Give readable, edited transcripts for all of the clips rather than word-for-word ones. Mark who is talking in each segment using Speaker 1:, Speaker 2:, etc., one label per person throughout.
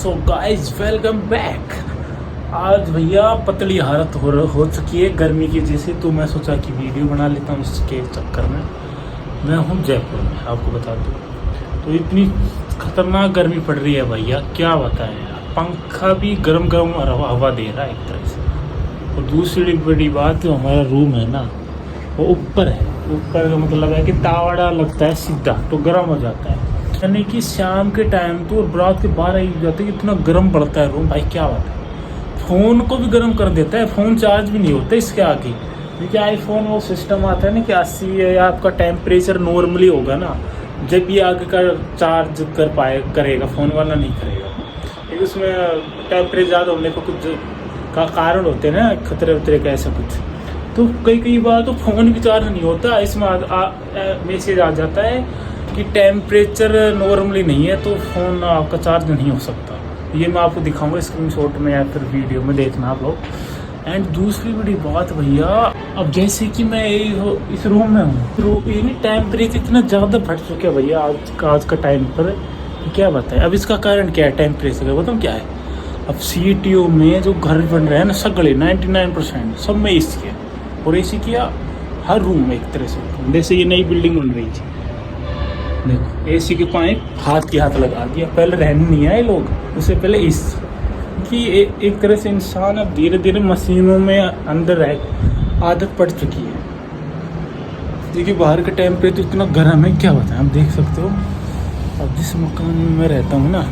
Speaker 1: So guys welcome back. आज भैया पतली हालत हो चुकी है गर्मी की वजह से, तो मैं सोचा कि वीडियो बना लेता हूँ। इसके चक्कर में मैं हूँ जयपुर में, आपको बता दूँ। तो इतनी खतरनाक गर्मी पड़ रही है भैया, क्या बताएं यार। पंखा भी गरम गरम हवा दे रहा है एक तरह से। और दूसरी बड़ी बात, जो हमारा रूम है ना वो ऊपर है। ऊपर का मतलब है कि तावड़ा लगता है सीधा, तो गर्म हो जाता है। यानी कि शाम के टाइम तो और रात के 12 ही जाते हैं, इतना गर्म पड़ता है रूम भाई, क्या बात है। फ़ोन को भी गर्म कर देता है, फ़ोन चार्ज भी नहीं होता इसके आगे। क्योंकि आईफोन वो सिस्टम आता है ना कि 80 या आपका टेम्परेचर नॉर्मली होगा ना, जब भी आगे का चार्ज करेगा फ़ोन वाला नहीं करेगा। क्योंकि उसमें टेम्परेचर ज़्यादा होने पर कुछ का कारण होते हैं ना, खतरे उतरे का ऐसा कुछ। तो कई बार तो फ़ोन भी चार्ज नहीं होता, इसमें मैसेज आ जाता है कि टेम्परेचर नॉर्मली नहीं है, तो फ़ोन आपका चार्ज नहीं हो सकता। ये मैं आपको दिखाऊंगा स्क्रीनशॉट में या फिर वीडियो में, देखना आप लोग। एंड दूसरी बड़ी बात भैया, अब जैसे कि मैं इस रूम में हूँ, तो ये टेम्परेचर इतना ज़्यादा बढ़ चुका है भैया आज का टाइम पर, क्या बताएं। अब इसका कारण क्या है टेम्परेचर का, बताऊँ क्या है। अब सिटियों में जो घर बन रहे हैं ना, सगड़े 99% सब में एसी है। और एसी किया हर रूम में एक तरह से। जैसे ये नई बिल्डिंग बन रही थी, देखो एसी के पाइप हाथ लगा दिया। पहले रहने नहीं आए लोग, उससे पहले इस कि एक तरह से इंसान अब धीरे धीरे मशीनों में अंदर रह आदत पड़ चुकी है। देखिए बाहर का टेम्परेचर इतना गर्म है, क्या बताएं। आप देख सकते हो अब जिस मकान में मैं रहता हूँ ना,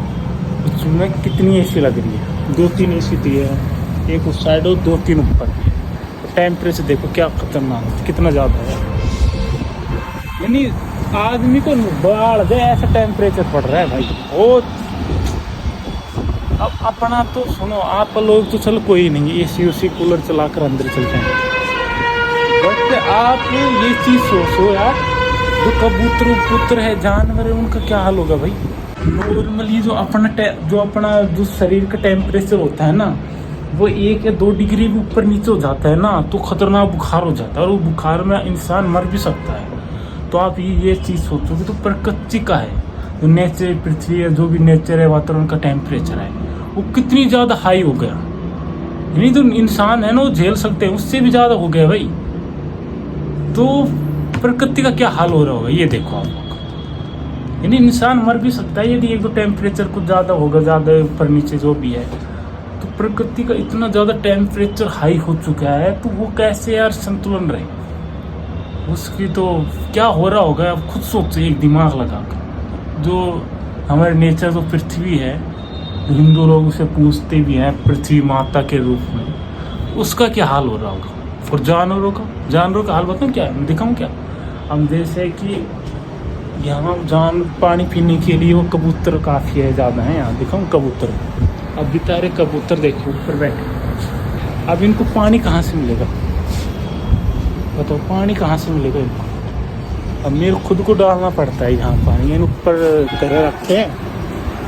Speaker 1: उसमें कितनी एसी लग रही है। 2-3 एसी दी है, एक उस साइड और 2-3 ऊपर। टेम्परेचर देखो क्या खतरनाक, कितना ज़्यादा है। यानी आदमी को बाढ़ जाए ऐसा टेम्परेचर पड़ रहा है भाई बहुत। अब अपना तो सुनो, आप लोग तो चलो कोई नहीं, एसी उसी कूलर चलाकर अंदर चल जाएंगे। बट आप ये चीज़ सोचो यार, जो कबूतर है, जानवर है, उनका क्या हाल होगा भाई। नॉर्मली जो अपना जो शरीर का टेम्परेचर होता है ना, वो 1 या 2 डिग्री भी ऊपर नीचे हो जाता है ना, तो खतरनाक बुखार हो जाता है। और वो बुखार में इंसान मर भी सकता है। तो आप ये चीज़ सोचो कि तो प्रकृति का है, जो नेचर, पृथ्वी है, जो भी नेचर है, वातावरण का टेम्परेचर है, वो कितनी ज़्यादा हाई हो गया। यानी जो इंसान है ना वो झेल सकते हैं, उससे भी ज़्यादा हो गया भाई। तो प्रकृति का क्या हाल हो रहा होगा ये देखो आप लोग। यानी इंसान मर भी सकता है यदि एक दो टेम्परेचर कुछ ज़्यादा होगा, ज़्यादा ऊपर नीचे जो भी है। तो प्रकृति का इतना ज़्यादा टेम्परेचर हाई हो चुका है, तो वो कैसे यार संतुलन रहे। उसकी तो क्या हो रहा होगा, आप खुद सोचिए एक दिमाग लगाकर। जो हमारे नेचर जो पृथ्वी है, हिंदू लोग उसे पूछते भी हैं पृथ्वी माता के रूप में, उसका क्या हाल हो रहा होगा। और जानवरों का हाल बताऊँ क्या है, मैं दिखाऊँ क्या। हम जैसे कि यहाँ पानी पीने के लिए वो कबूतर काफ़ी है, ज़्यादा है यहाँ, दिखाऊँ कबूतर। अब बेचारे कबूतर देखो ऊपर बैठे, अब इनको पानी कहाँ से मिलेगा बताओ, पानी कहाँ से मिलेगा इनको। अब मेरे खुद को डालना पड़ता है यहाँ पानी। ये ऊपर घर रखते हैं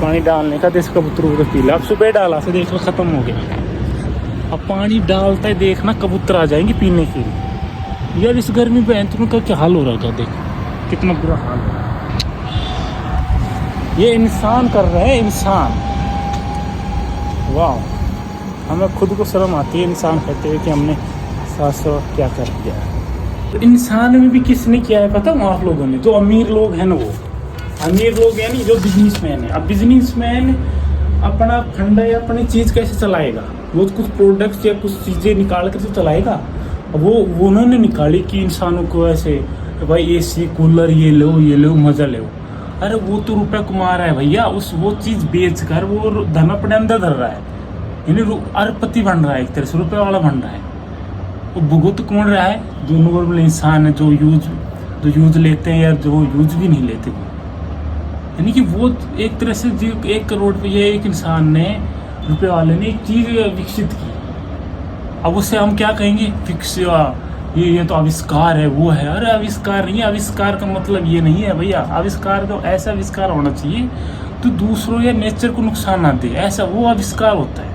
Speaker 1: पानी डालने का, देश कबूतरों को पीला। अब सुबह डाला से देख लो ख़त्म हो गया। अब पानी डालता है, देखना कबूतर आ जाएंगे पीने के लिए। यार इस गर्मी में भैंसों का क्या हाल हो रहा था, देखो कितना बुरा हाल हो रहा है। ये इंसान कर रहे हैं, इंसान। वाह, हमें खुद को शर्म आती है इंसान कहते हुए कि हमने साथ क्या कर दिया है। तो इंसान में भी किसने किया है पता है आप लोगों ने। जो अमीर लोग हैं ना, वो अमीर लोग यानी जो बिजनेसमैन है। अब बिजनेसमैन अपना फंडा या अपनी चीज़ कैसे चलाएगा, वो कुछ प्रोडक्ट्स या कुछ चीज़ें निकाल कर तो चलाएगा। अब वो उन्होंने निकाली कि इंसानों को ऐसे भाई एसी कूलर ये लो मज़ा लो। अरे वो तो रुपया कमा रहा है भैया, वो चीज़ बेच कर वो धन अपने अंदर धर रहा है। यानी अरबपति बन रहा है, एक तरह से रुपये वाला बन रहा है। वो भुगत कौन रहा है, जो नॉर्मल इंसान है, जो यूज लेते हैं या जो यूज भी नहीं लेते। यानी कि वो एक तरह से 1 करोड़ पे ये एक इंसान ने, रुपये वाले ने एक चीज़ विकसित की। अब उससे हम क्या कहेंगे, फिक्स ये तो आविष्कार है, वो है। अरे आविष्कार नहीं है, आविष्कार का मतलब ये नहीं है भैया। आविष्कार तो ऐसा आविष्कार होना चाहिए तो दूसरों या नेचर को नुकसान ना दे, ऐसा वो आविष्कार होता है।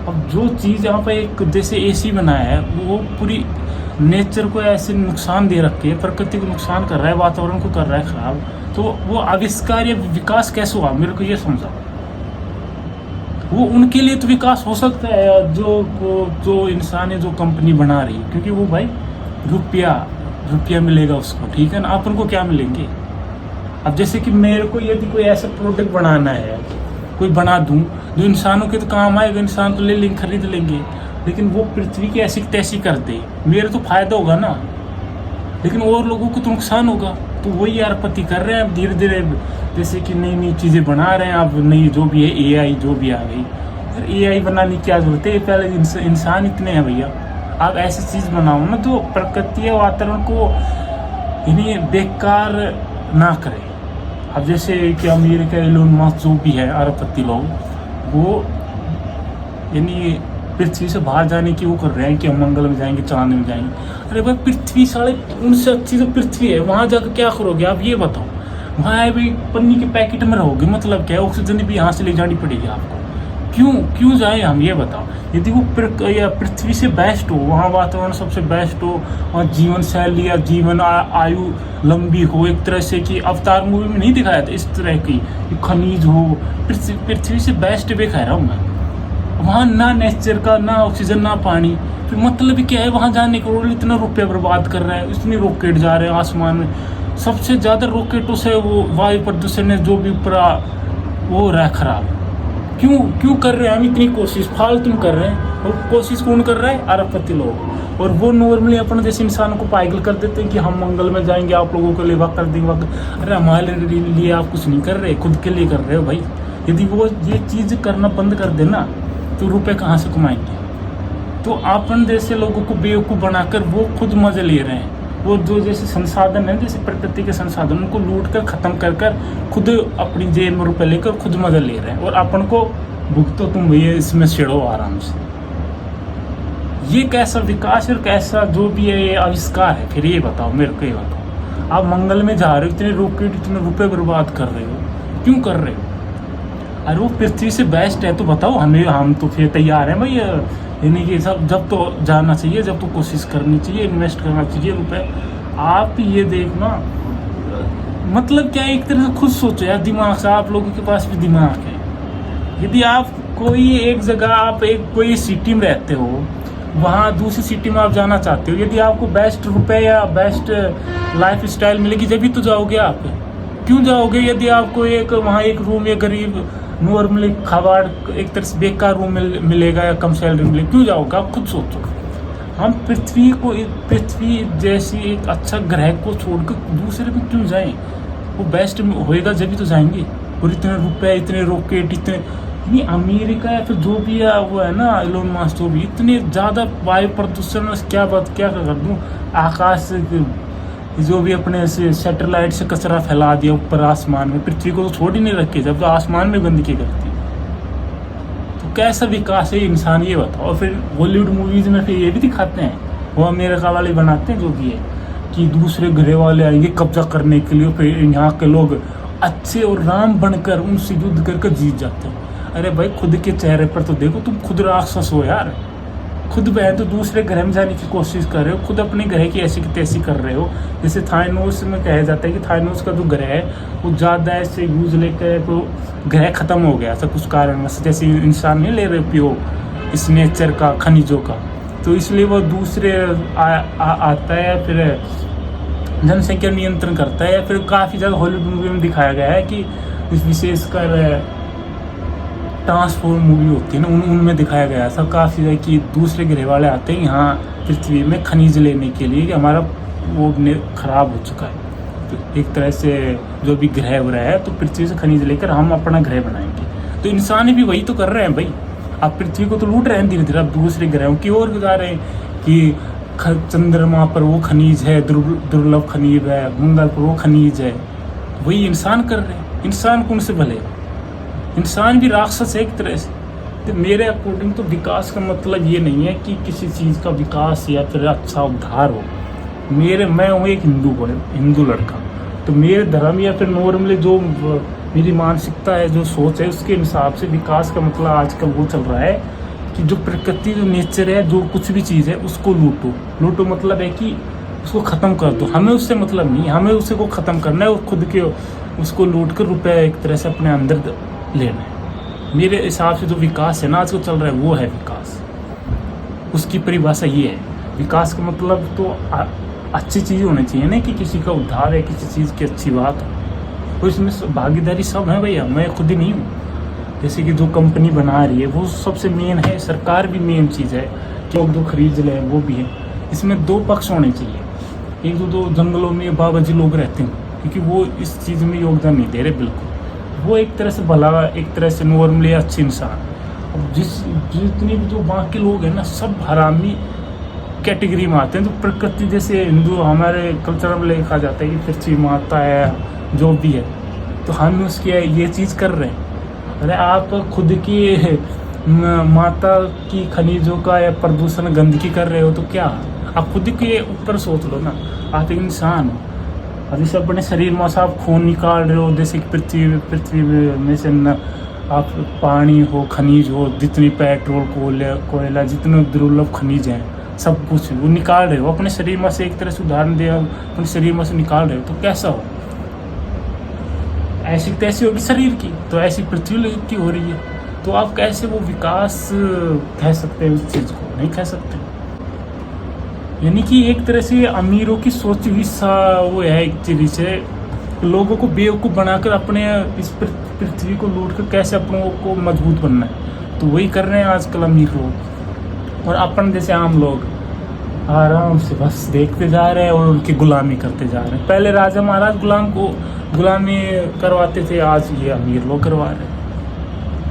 Speaker 1: अब जो चीज़ यहाँ पर एक जैसे एसी बनाया है, वो पूरी नेचर को ऐसे नुकसान दे रखे है, प्रकृति को नुकसान कर रहा है, वातावरण को कर रहा है ख़राब। तो वो आविष्कार या विकास कैसे हुआ, मेरे को ये समझा। वो उनके लिए तो विकास हो सकता है, जो इंसान है, जो कंपनी बना रही है, क्योंकि वो भाई रुपया रुपया मिलेगा उसको, ठीक है ना। अपन को क्या मिलेंगे? अब जैसे कि मेरे को यदि कोई ऐसा प्रोडक्ट बनाना है, कोई बना दूं जो इंसानों के तो काम आएगा, इंसान तो ले लेंगे, खरीद लेंगे, लेकिन वो पृथ्वी की ऐसी तैसी कर दे, मेरे तो फायदा होगा ना, लेकिन और लोगों को तो नुकसान होगा। तो वही यार पति कर रहे हैं धीरे धीरे, जैसे कि नई नई चीज़ें बना रहे हैं। अब नई जो भी है एआई जो भी आ गई, फिर एआई बनाने की क्या जरूरत है? पहले इंसान इतने हैं भैया, आप ऐसी चीज़ बनाओ ना जो प्रकृति और वातावरण को इन्हें बेकार ना करे। अब जैसे कि अमेरिका एलोन मस्क जो भी है अरबपति लोग, वो यानी पृथ्वी से बाहर जाने की वो कर रहे हैं कि हम मंगल में जाएंगे, चांद में जाएंगे। अरे भाई पृथ्वी साढ़े उनसे अच्छी तो पृथ्वी है, वहाँ जाकर क्या करोगे आप ये बताओ? वहाँ भाई पन्नी के पैकेट में रहोगे, मतलब क्या? ऑक्सीजन भी यहाँ से ले जानी पड़ेगी आपको। क्यों जाए हम ये बताओ? यदि वो पृथ्वी से बेस्ट हो, वहाँ वातावरण सबसे बेस्ट हो, और जीवन शैली या जीवन आयु लंबी हो, एक तरह से कि अवतार मूवी में नहीं दिखाया था इस तरह की खनिज हो, पृथ्वी से बेस्ट भी कह रहा हूँ मैं। वहाँ ना नेचर का, ना ऑक्सीजन, ना पानी, फिर मतलब क्या है वहाँ जाने को? इतना रुपया बर्बाद कर रहा है, इतने रॉकेट जा रहे हैं आसमान में, सबसे ज़्यादा रॉकेटों से वो वायु प्रदूषण है जो भी ऊपर वो हो रहा है खराब। क्यों कर रहे हैं हम इतनी कोशिश? फालतू कर रहे हैं। और कोशिश कौन कर रहा है? अरबपति लोग। और वो नॉर्मली अपने जैसे इंसानों को पागल कर देते हैं कि हम मंगल में जाएंगे, आप लोगों के लिए वक्त कर देंगे। अरे हमारे लिए आप कुछ नहीं कर रहे, खुद के लिए कर रहे हो भाई। यदि वो ये चीज़ करना बंद कर देना तो रुपए कहाँ से कमाएंगे? तो अपन जैसे लोगों को बेवकूफ़ बनाकर वो खुद मजे ले रहे हैं। वो जो जैसे संसाधन है, जैसे प्रकृति के संसाधन, उनको लूट कर ख़त्म कर खुद अपनी जेब में रुपए लेकर खुद मजा ले रहे हैं, और अपन को भुगतो तुम भैया इसमें छिड़ो आराम से। ये कैसा विकास और कैसा जो भी है ये आविष्कार है? फिर ये बताओ मेरे को, ये बताओ। आप मंगल में जा रहे हो, इतने रॉकेट, इतने रुपए बर्बाद कर रहे हो, क्यों कर रहे हो? अरे वो पृथ्वी से बेस्ट है तो बताओ हमें, हम तो फिर तैयार हैं भाई। यानी कि सब जब तो जाना चाहिए, जब तो कोशिश करनी चाहिए, इन्वेस्ट करना चाहिए रुपए। आप ये देखना, मतलब क्या, एक तरह से खुद सोचो यार दिमाग से, आप लोगों के पास भी दिमाग है। यदि आप कोई एक जगह, आप कोई सिटी में रहते हो, वहाँ दूसरी सिटी में आप जाना चाहते हो, यदि आपको बेस्ट रुपए या बेस्ट लाइफ स्टाइल मिलेगी जब तो जाओगे आप। क्यों जाओगे? यदि आपको वहाँ एक रूम या गरीब नॉर्मली खबाड़ एक तरह से बेकार रूम मिलेगा या कम सैलरी मिलेगी, क्यों जाओगे? आप खुद सोचो। हम पृथ्वी जैसी एक अच्छा ग्रह को छोड़कर दूसरे पे क्यों जाएं? वो बेस्ट होएगा जब तो जाएंगे। और इतने रुपए, इतने रॉकेट, इतने अमेरिका या फिर जो भी है वो है ना एलोन मस्क, जो भी इतने ज़्यादा वायु प्रदूषण, क्या कर दूँ, आकाश से जो भी अपने से सैटेलाइट से कचरा फैला दिया ऊपर आसमान में, पृथ्वी को तो छोड़ ही नहीं रखे, जब तो आसमान में गंदगी करती। तो कैसा विकास है इंसान ये बताओ। और फिर बॉलीवुड मूवीज में फिर ये भी दिखाते हैं, वो अमेरिका वाले बनाते हैं जो भी है, कि दूसरे ग्रह वाले आएंगे कब्जा करने के लिए, फिर यहाँ के लोग अच्छे और राम बनकर उनसे युद्ध करके जीत जाते हैं। अरे भाई खुद के चेहरे पर तो देखो, तुम खुद राक्षस हो यार। खुद बहन तो दूसरे ग्रह में जाने की कोशिश कर रहे हो, खुद अपने ग्रह की ऐसी की तैसी कर रहे हो। जैसे थाइनोस में कहा जाता है कि थाइनोस का जो ग्रह है वो ज़्यादा ऐसे यूज लेकर तो ग्रह खत्म हो गया ऐसा कुछ कारण से, जैसे इंसान नहीं ले रहे उपयोग इस नेचर का, खनिजों का, तो इसलिए वो दूसरे आता है, फिर जनसंख्या नियंत्रण करता है। या फिर काफ़ी ज़्यादा हॉलीवुड मूवी में दिखाया गया है कि विशेषकर ट्रांसफॉर्म मूवी होती है ना, उनमें दिखाया गया था काफ़ी ज़्यादा कि दूसरे ग्रह वाले आते हैं यहाँ पृथ्वी में खनिज लेने के लिए, कि हमारा वो ख़राब हो चुका है। तो एक तरह से जो भी ग्रह हो रहा है तो पृथ्वी से खनिज लेकर हम अपना ग्रह बनाएंगे। तो इंसान भी वही तो कर रहे हैं भाई। आप पृथ्वी को तो लूट रहे हैं धीरे धीरे, आप दूसरे ग्रहों की ओर जा रहे हैं कि चंद्रमा पर वो खनिज है, दुर्लभ खनिज है, मंगल पर वो खनिज है। वही इंसान कर रहे हैं। इंसान कौन से भले? इंसान भी राक्षस है एक तरह से। तो मेरे अकॉर्डिंग तो विकास का मतलब ये नहीं है कि किसी चीज़ का विकास या फिर अच्छा उद्धार हो। मैं हूँ एक हिंदू लड़का, तो मेरे धर्म या फिर नॉर्मली जो मेरी मानसिकता है, जो सोच है, उसके हिसाब से विकास का मतलब आजकल वो चल रहा है कि जो प्रकृति, जो नेचर है, जो कुछ भी चीज़ है उसको लूटो मतलब है कि उसको ख़त्म कर दो। हमें उससे मतलब नहीं, हमें उसे को ख़त्म करना है और खुद के उसको लूट कर रुपये एक तरह से अपने अंदर लेना है। मेरे हिसाब से जो विकास है ना आज को चल रहा है वो है विकास। उसकी परिभाषा ये है, विकास का मतलब तो अच्छी चीज़ होनी चाहिए ना, कि किसी का उद्धार है, किसी चीज़ की अच्छी बात है, तो इसमें भागीदारी सब है भैया, मैं खुद ही नहीं हूँ। जैसे कि जो कंपनी बना रही है वो सबसे मेन है, सरकार भी मेन चीज़ है, कि लोग जो खरीद लें वो भी है। इसमें दो पक्ष होने चाहिए, एक तो जंगलों में बाबा जी लोग रहते हैं, क्योंकि वो इस चीज़ में योगदान नहीं दे रहे बिल्कुल, वो एक तरह से भला, एक तरह से नॉर्मली अच्छे इंसान। अब जितने भी जो बाकी लोग हैं ना, सब हरामी कैटेगरी में आते हैं। तो प्रकृति जैसे हिंदू हमारे कल्चर में लिखा जाता है कि पृथ्वी माता है, जो भी है, तो हम उसकी ये चीज़ कर रहे हैं। अरे आप खुद की माता की खनिजों का या प्रदूषण गंदगी कर रहे हो तो क्या, आप खुद के ऊपर सोच लो ना, आप एक इंसान हो। अभी सब अपने शरीर में से आप खून निकाल रहे हो, जैसे कि पृथ्वी में से न आप पानी हो, खनिज हो, जितनी पेट्रोल कोयला जितने दुर्लभ खनिज हैं, सब कुछ वो निकाल रहे हो अपने शरीर में से। एक तरह से उदाहरण दे, अपने शरीर में से निकाल रहे हो तो कैसा हो, ऐसी तैसी होगी शरीर की, तो ऐसी पृथ्वी की हो रही है। तो आप कैसे वो विकास कह सकते हैं, उस चीज़ को नहीं कह सकते। यानी कि एक तरह से अमीरों की सोच भी वो है एक तरीके से, लोगों को बेवकूफ़ बनाकर अपने इस पृथ्वी को लूट कर कैसे अपनों को मजबूत बनना है, तो वही कर रहे हैं आजकल अमीर लोग। और अपन जैसे आम लोग आराम से बस देखते जा रहे हैं और उनकी गुलामी करते जा रहे हैं। पहले राजा महाराज गुलामी करवाते थे, आज ये अमीर लोग करवा रहे हैं।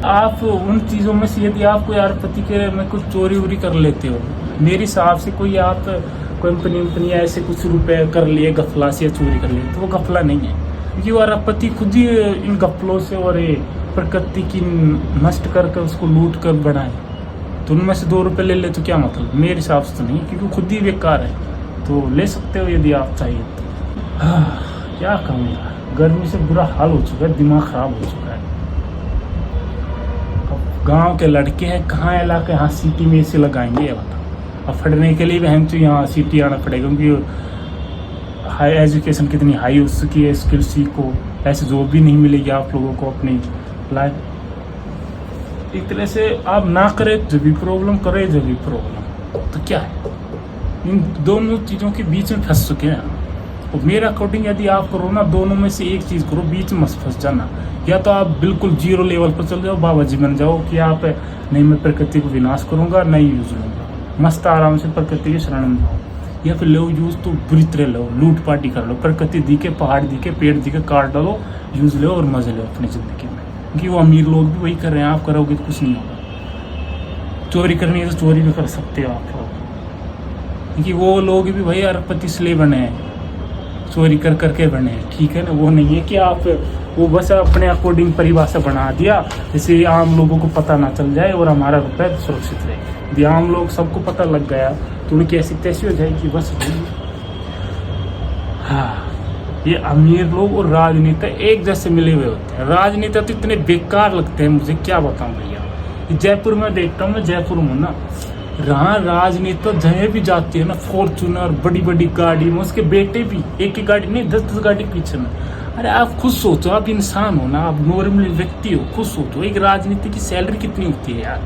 Speaker 1: आप उन चीज़ों में से यदि आप कोई अरबपति के में कुछ चोरी वोरी कर लेते हो, मेरे हिसाब से कोई आप कंपनी ऐसे कुछ रुपए कर लिए गफला से या चोरी कर लिए, तो वो गफला नहीं है, क्योंकि वो अरबपति खुद ही इन गफलों से और प्रकृति की नष्ट करके उसको लूट कर बनाए। तो उनमें से 2 रुपये ले ले तो क्या मतलब, मेरे हिसाब से तो नहीं, क्योंकि खुद ही बेकार है। तो ले सकते हो यदि आप चाहिए तो। क्या कहूँ यार, गर्मी से बुरा हाल हो चुका है, दिमाग ख़राब हो चुका है। अब गाँव के लड़के हैं, कहाँ इलाके, यहाँ सिटी में ऐसे लगाएंगे ये बताओ। अब फटने के लिए भी हम तो यहाँ सिटी आना पड़ेगा, क्योंकि हाई एजुकेशन कितनी हाई हो चुकी है, स्किल सीखो, ऐसे जॉब भी नहीं मिलेगी आप लोगों को अपनी लाइफ। एक तरह से आप ना करें जो भी प्रॉब्लम, करे जो भी प्रॉब्लम, तो क्या है, इन दोनों चीज़ों के बीच में फंस चुके हैं। और मेरा अकॉर्डिंग यदि आप करो ना, दोनों में से एक चीज़ करो, बीच में मत फंस जाना। या तो आप बिल्कुल 0 लेवल पर चल जाओ, बाबा जी बन जाओ कि आप नहीं मैं प्रकृति को विनाश करूँगा, नहीं यूज लूँगा, मस्त आराम से प्रकृति के शरण में जाओ। या फिर लो यूज तो बुरी तरह लो, लूट पार्टी कर लो, प्रकृति दिखे, पहाड़ दिखे, पेड़ दिखे, काट डालो, यूज लो और मजे लो अपनी ज़िंदगी में। क्योंकि वो अमीर लोग भी वही कर रहे हैं, आप करोगे तो कुछ नहीं होगा। चोरी करनी है तो चोरी भी कर सकते हो आप लोग, क्योंकि वो लोग भी भाई अरबपति इसलिए बने हैं, चोरी कर करके बने हैं, ठीक है ना। वो नहीं है कि आप वो बस अपने अकॉर्डिंग परिभाषा बना दिया, जैसे आम लोगों को पता ना चल जाए और हमारा रुपये सुरक्षित रहे। यदि आम लोग सबको पता लग गया तो उनकी ऐसी तैसी हो जाएगी बस। हाँ, ये अमीर लोग और राजनेता एक जैसे मिले हुए होते हैं। राजनेता तो इतने बेकार लगते हैं मुझे, क्या बताऊं भैया। जयपुर में देखता हूँ, मैं जयपुर में ना, रहा राजनेता जहाँ भी जाती है ना, फॉर्चूनर बड़ी बड़ी गाड़ी में, उसके बेटे भी एक ही गाड़ी नहीं 10-10 गाड़ी पीछे में। अरे आप खुद सोचो, आप इंसान हो ना, आप नॉर्मल व्यक्ति हो, खुद सोचो एक राजनीति की सैलरी कितनी होती है यार।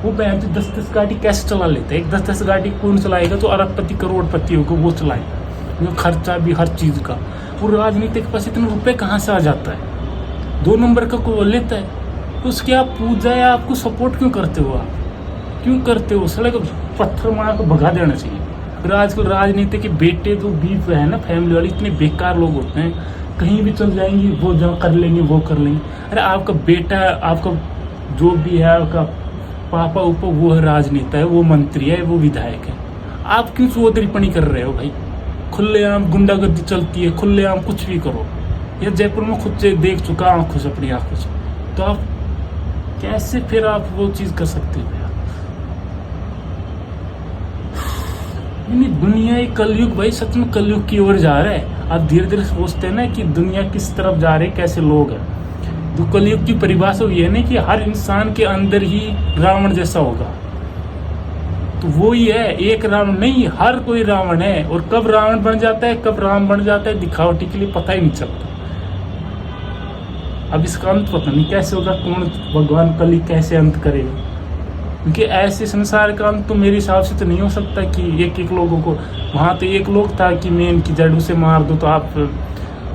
Speaker 1: वो बहन तो 10-10 गाड़ी कैसे चला लेता है। एक 10-10 गाड़ी कौन चलाएगा, तो अरबपति करोड़पति होगा वो चलाएगा, वो खर्चा भी हर चीज़ का। वो राजनीति के पास इतने रुपए कहाँ से आ जाता है, 2 नंबर का को लेता है, तो उसकी आप पूजा या आपको सपोर्ट क्यों करते हो, आप क्यों करते हो। सड़क पत्थर मार को भगा देना चाहिए। फिर आजकल राजनीति के बेटे जो बीफ है ना, फैमिली वाले इतने बेकार लोग होते हैं, कहीं भी चल जाएंगे, वो जो कर लेंगे वो कर लेंगे। अरे आपका बेटा, आपका जो भी है, आपका पापा ऊपर वो है राजनेता है, वो मंत्री है, वो विधायक है, आप क्यों चौधरीपनी कर रहे हो भाई। खुलेआम गुंडागर्दी चलती है, खुलेआम कुछ भी करो। ये जयपुर में खुद से देख चुका आंखों से, अपनी आंखों से, तो आप कैसे फिर आप वो चीज़ कर सकते हो यार। नहीं, दुनिया एक कलयुग भाई, सच में कलयुग की ओर जा रहा है। आप धीरे धीरे सोचते हैं ना कि दुनिया किस तरफ जा रही है, कैसे लोग हैं। तो कलयुग की परिभाषा ये है ना कि हर इंसान के अंदर ही रावण जैसा होगा। तो वो ही है, एक रावण नहीं, हर कोई रावण है। और कब रावण बन जाता है, कब राम बन जाता है, दिखावटी के लिए पता ही नहीं चलता। अब इसका अंत पता नहीं कैसे होगा, कौन भगवान कली कैसे अंत करेगा, क्योंकि ऐसे संसार का अंत तो मेरे हिसाब से तो नहीं हो सकता कि एक एक लोगों को, वहाँ तो एक लोग था कि मैं इनकी जड़ से मार दूँ तो आप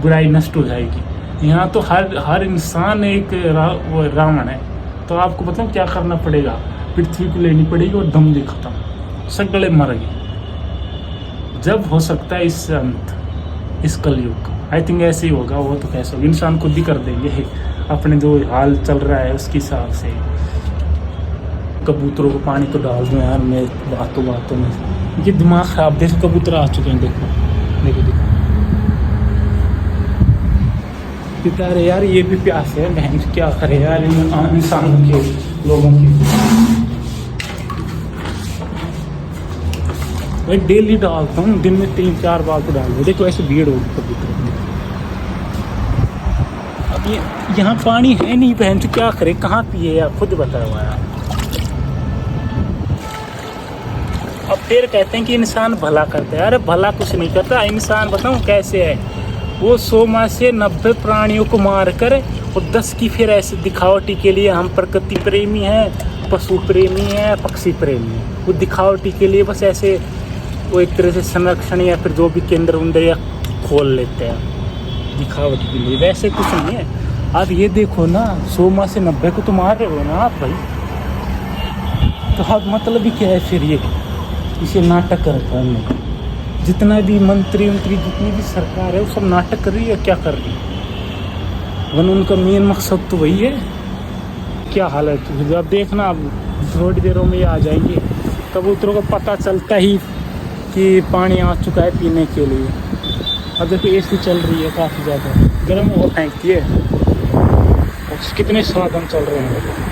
Speaker 1: बुराई नष्ट हो जाएगी। यहाँ तो हर इंसान एक रावण है। तो आपको बताऊँ क्या करना पड़ेगा, पृथ्वी को लेनी पड़ेगी और दम दे खत्म, सगड़े मर गए। जब हो सकता है इस अंत, इस कलयुग का, आई थिंक ऐसे ही होगा। वो तो कैसे होगा, इंसान खुद ही कर देंगे अपने जो हाल चल रहा है उसके हिसाब से। कबूतरों को पानी तो डाल दूँ यार मैं बातों में, ये दिमाग खराब। देखो कबूतर आ चुके हैं, देखो बेचारे यार, ये भी प्यास है बहन, क्या करे यार इंसानों के, लोगों की। मैं डेली डालता हूँ, दिन में 3-4 बार तो डाल दो। देखो ऐसे भीड़ होगी कबूतर। अब ये यहाँ पानी है नहीं बहन, तो क्या करे, कहाँ पिए यार, खुद बताओ यार। अब फिर कहते हैं कि इंसान भला करता है, अरे भला कुछ नहीं करता इंसान। बताऊँ कैसे है, वो 100 में से 90 प्राणियों को मार कर और 10 की फिर ऐसे दिखावटी के लिए, हम प्रकृति प्रेमी हैं, पशु प्रेमी हैं, पक्षी प्रेमी हैं, वो दिखावटी के लिए बस ऐसे वो एक तरह से संरक्षण या फिर जो भी केंद्र उंदर या खोल लेते हैं दिखावटी के लिए, वैसे कुछ नहीं है। अब ये देखो ना, 100 में से 90 को तो मार रहे हो ना आप भाई, तो अब मतलब ही क्या है फिर ये, इसे नाटक करने का। जितना भी मंत्री जितनी भी सरकार है वो सब नाटक कर रही है, क्या कर रही है, वन उनका मेन मकसद तो वही है। क्या हाल है, तो अब देखना, अब थोड़ी देरों में ये आ जाएंगे। कबूतरों को पता चलता ही कि पानी आ चुका है पीने के लिए। अब देखो एसी चल रही है, काफ़ी ज़्यादा गर्म हवा फेंकती है, और कितने साधन चल रहे हैं।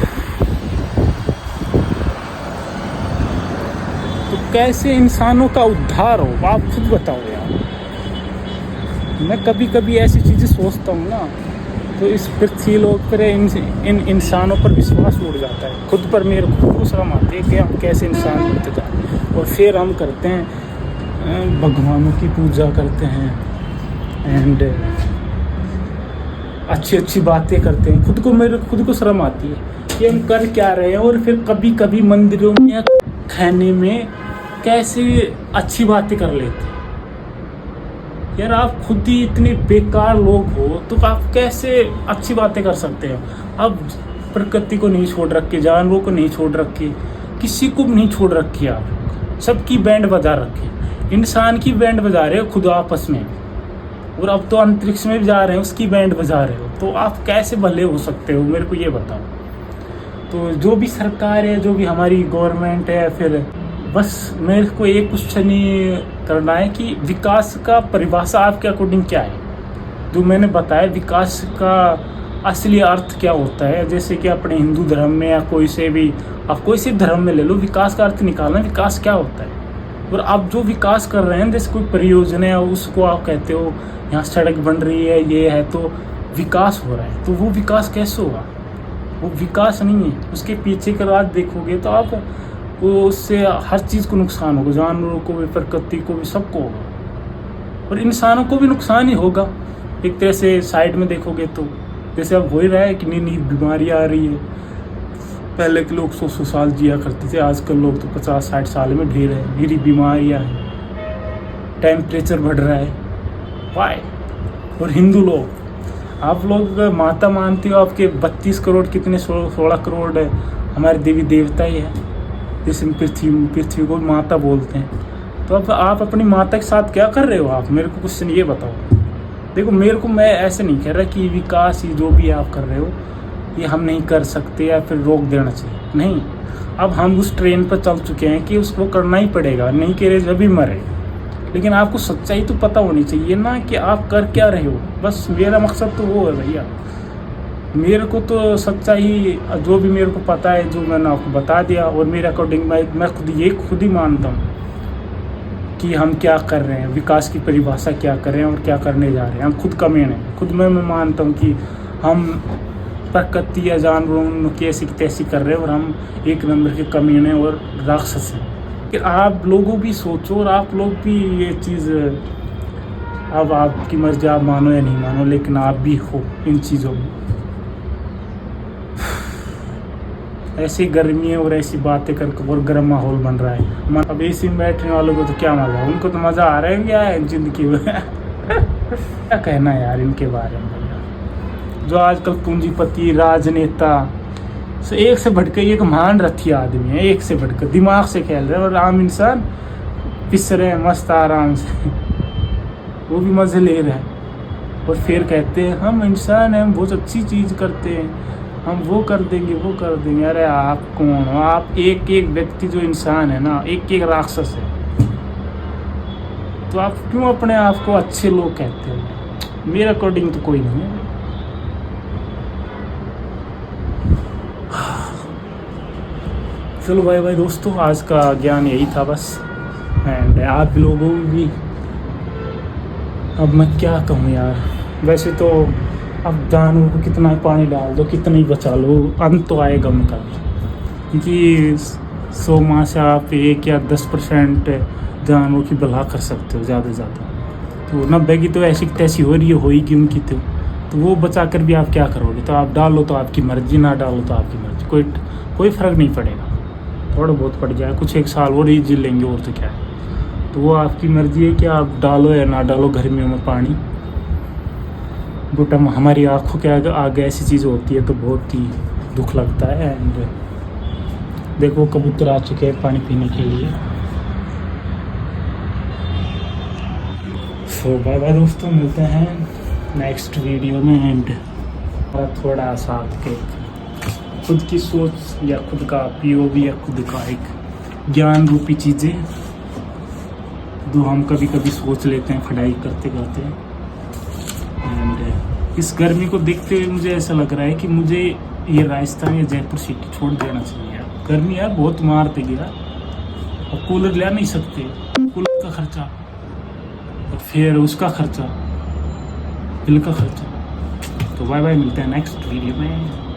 Speaker 1: तो कैसे इंसानों का उद्धार हो, आप खुद बताओ यार। मैं कभी कभी ऐसी चीज़ें सोचता हूँ ना, तो इस पृथ्वी लोक पर इन इंसानों पर विश्वास उड़ जाता है, खुद पर मेरे को शर्म आती है कि हम कैसे इंसान बनते जाए। और फिर हम करते हैं भगवानों की पूजा करते हैं एंड अच्छी बातें करते हैं, मेरे खुद को शर्म आती है कि हम कर क्या रहे हैं। और फिर कभी कभी मंदिरों में या खाने में कैसे अच्छी बातें कर लेते हैं यार। आप खुद ही इतने बेकार लोग हो तो आप कैसे अच्छी बातें कर सकते हो। अब प्रकृति को नहीं छोड़ रखे, जानवरों को नहीं छोड़ रखे, किसी को भी नहीं छोड़ रखी, आप सबकी बैंड बजा रखे, इंसान की बैंड बजा रहे हो खुद आपस में, और अब तो अंतरिक्ष में भी जा रहे हैं उसकी बैंड बजा रहे हो। तो आप कैसे भले हो सकते हो, मेरे को ये बताओ। तो जो भी सरकार है, जो भी हमारी गवर्नमेंट है, फिर बस मेरे को एक क्वेश्चन ही करना है कि विकास का परिभाषा आपके अकॉर्डिंग क्या है। जो मैंने बताया विकास का असली अर्थ क्या होता है, जैसे कि अपने हिंदू धर्म में या कोई से भी, आप कोई से धर्म में ले लो, विकास का अर्थ निकालना, विकास क्या होता है। और आप जो विकास कर रहे हैं, जैसे कोई परियोजना है, उसको आप कहते हो यहाँ सड़क बन रही है, ये है, तो विकास हो रहा है, तो वो विकास कैसे होगा, वो विकास नहीं है। उसके पीछे का राज देखोगे तो आप वो उससे हर चीज़ को नुकसान होगा, जानवरों को भी, प्रकृति को भी, सबको होगा, और इंसानों को भी नुकसान ही होगा। एक तरह से साइड में देखोगे तो जैसे अब हो ही रहा है कि नई नई बीमारियाँ आ रही है। पहले के लोग 100 साल जिया करते थे, आजकल लोग तो 50-60 साल में ढेर है, मेरी बीमारियाँ हैं, टेम्परेचर बढ़ रहा है, वाई। और हिंदू लोग, आप लोग माता मानते हो, आपके 32 करोड़ कितने 16 करोड़ है हमारे देवी देवता ही है, जैसे पृथ्वी को माता बोलते हैं। तो अब आप अपनी माता के साथ क्या कर रहे हो आप, मेरे को क्वेश्चन ये बताओ। देखो मेरे को, मैं ऐसे नहीं कह रहा कि विकास ही जो भी आप कर रहे हो ये हम नहीं कर सकते या फिर रोक देना चाहिए, नहीं। अब हम उस ट्रेन पर चल चुके हैं कि उसको करना ही पड़ेगा, नहीं करे जब भी मरे। लेकिन आपको सच्चाई तो पता होनी चाहिए ना कि आप कर क्या रहे हो। बस मेरा मकसद तो वो है भैया, मेरे को तो सच्चाई जो भी मेरे को पता है, जो मैंने आपको बता दिया, और मेरे अकॉर्डिंग मैं खुद ही मानता हूँ कि हम क्या कर रहे हैं, विकास की परिभाषा क्या कर रहे हैं और क्या करने जा रहे हैं। हम खुद कमीने हैं, खुद मैं मानता हूँ कि हम प्रकृति या जानवरों की ऐसी तैसी कर रहे हैं और हम एक नंबर के कमीने और राक्षस हैं। कि आप लोगों भी सोचो और आप लोग भी ये चीज़, अब आपकी मर्जी, आप मानो या नहीं मानो, लेकिन आप भी हो इन चीज़ों में। ऐसी गर्मी है और ऐसी बातें करके और गर्म माहौल बन रहा है। अब एसी में बैठने वालों को तो क्या मजा, उनको तो मजा आ रहा है क्या है जिंदगी में। क्या कहना है यार इनके बारे में भैया। जो आजकल पूंजीपति राजनेता एक से बढ़कर एक महान रथी आदमी है, एक से बढ़कर दिमाग से खेल रहे हैं, और आम इंसान पिस रहे हैं मस्त आराम से। वो भी मजे ले रहे हैं और फिर कहते हैं हम इंसान हैं, हम बहुत अच्छी चीज़ करते हैं, हम वो कर देंगे वो कर देंगे। अरे आप कौन हो? आप एक एक व्यक्ति जो इंसान है ना, एक एक राक्षस है। तो आप क्यों अपने आप को अच्छे लोग कहते हो? मेरे अकॉर्डिंग तो कोई नहीं है। चलो भाई भाई दोस्तों, आज का ज्ञान यही था बस। एंड आप लोगों भी, अब मैं क्या कहूँ यार, वैसे तो अब जानवरों को कितना ही पानी डाल दो, कितना ही बचा लो, अंत तो आएगा उनका भी। क्योंकि 100 माह से आप 1 या 10% जानवरों की भला कर सकते हो ज़्यादा से ज़्यादा। तो 90 की तो ऐसी तैसी हो रही है, होगी उनकी तो वो बचा कर भी आप क्या करोगे? तो आप डालो तो आपकी मर्जी, ना डालो तो आपकी मर्जी, कोई फ़र्क नहीं पड़ेगा। थोड़ा बहुत पड़ जाए, कुछ 1 साल और ही जी लेंगे, और तो क्या है। तो वो आपकी मर्जी है कि आप डालो या ना डालो गर्मियों में पानी। बट हमारी आंखों के आगे ऐसी चीज़ होती है तो बहुत ही दुख लगता है। एंड देखो कबूतर आ चुके हैं पानी पीने के लिए। सो बाय बाय दोस्तों, मिलते हैं नेक्स्ट वीडियो में। एंड थोड़ा सा के खुद की सोच या खुद का POV या खुद का एक ज्ञान रूपी चीज़ें जो हम कभी कभी सोच लेते हैं पढ़ाई करते करते। एंड इस गर्मी को देखते हुए मुझे ऐसा लग रहा है कि मुझे ये राजस्थान या जयपुर सिटी छोड़ देना चाहिए यार। गर्मी यार बहुत मारते गया, और कूलर ले नहीं सकते, कूलर का खर्चा और फिर उसका खर्चा, बिल का खर्चा। तो बाय बाय, मिलते हैं नेक्स्ट वीडियो में।